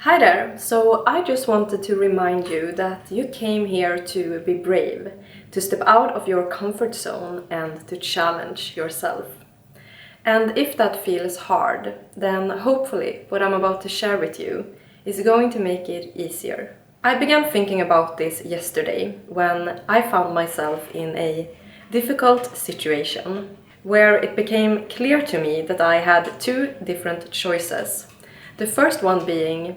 Hi there! So I just wanted to remind you that you came here to be brave, to step out of your comfort zone and to challenge yourself. And if that feels hard, then hopefully what I'm about to share with you is going to make it easier. I began thinking about this yesterday when I found myself in a difficult situation where it became clear to me that I had two different choices. The first one being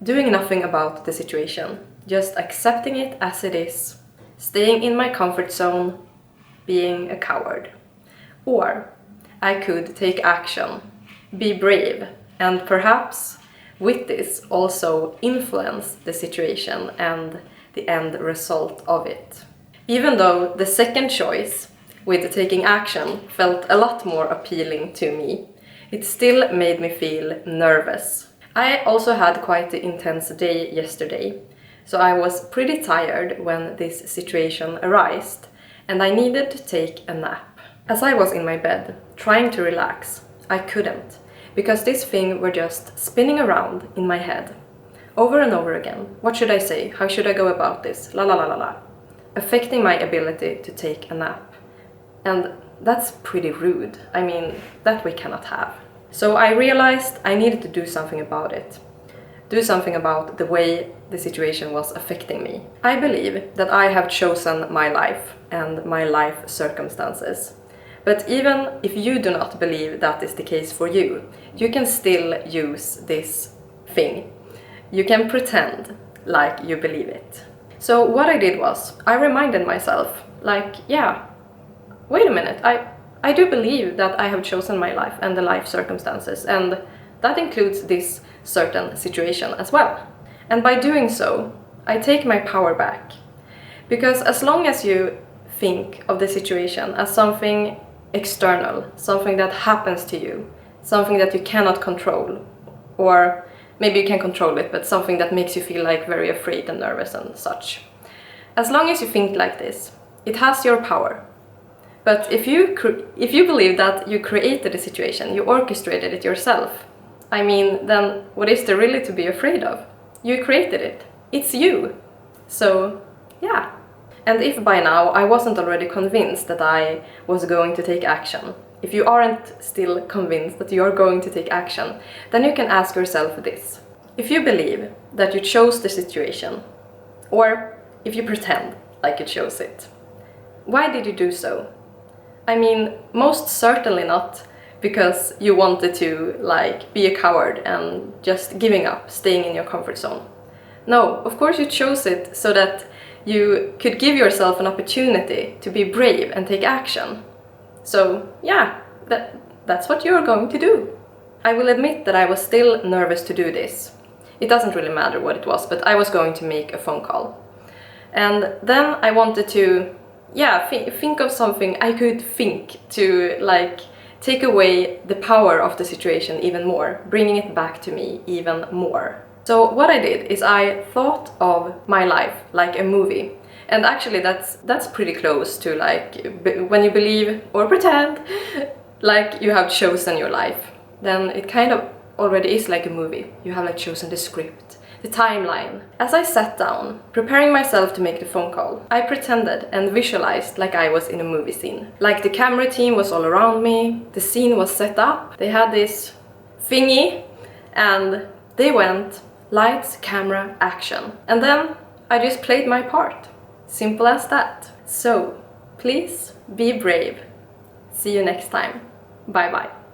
doing nothing about the situation, just accepting it as it is, staying in my comfort zone, being a coward. Or I could take action, be brave, and perhaps with this also influence the situation and the end result of it. Even though the second choice, with taking action, felt a lot more appealing to me, it still made me feel nervous. I also had quite an intense day yesterday, so I was pretty tired when this situation arose, and I needed to take a nap. As I was in my bed, trying to relax, I couldn't, because this thing were just spinning around in my head, over and over again. What should I say? How should I go about this? La la la la la. Affecting my ability to take a nap. And that's pretty rude. I mean, that we cannot have. So I realized I needed to do something about it. Do something about the way the situation was affecting me. I believe that I have chosen my life and my life circumstances. But even if you do not believe that is the case for you, you can still use this thing. You can pretend like you believe it. So what I did was, I reminded myself, like, yeah, wait a minute, I do believe that I have chosen my life and the life circumstances, and that includes this certain situation as well. And by doing so, I take my power back. Because as long as you think of the situation as something external, something that happens to you, something that you cannot control, or maybe you can control it, but something that makes you feel like very afraid and nervous and such. As long as you think like this, it has your power. But if you believe that you created the situation, you orchestrated it yourself, I mean, then what is there really to be afraid of? You created it. It's you. So, yeah. And if by now I wasn't already convinced that I was going to take action, if you aren't still convinced that you are going to take action, then you can ask yourself this. If you believe that you chose the situation, or if you pretend like you chose it, why did you do so? I mean, most certainly not because you wanted to, like, be a coward and just giving up, staying in your comfort zone. No, of course you chose it so that you could give yourself an opportunity to be brave and take action. So, yeah, that's what you're going to do. I will admit that I was still nervous to do this. It doesn't really matter what it was, but I was going to make a phone call. And then I wanted to think of something I could think to, like, take away the power of the situation even more, bringing it back to me even more. So what I did is I thought of my life like a movie. And actually that's pretty close to, like, when you believe or pretend like you have chosen your life, then it kind of already is like a movie. You have, like, chosen the script, the timeline. As I sat down, preparing myself to make the phone call, I pretended and visualized like I was in a movie scene. Like the camera team was all around me, the scene was set up, they had this thingy, and they went lights, camera, action. And then I just played my part. Simple as that. So, please be brave. See you next time. Bye bye.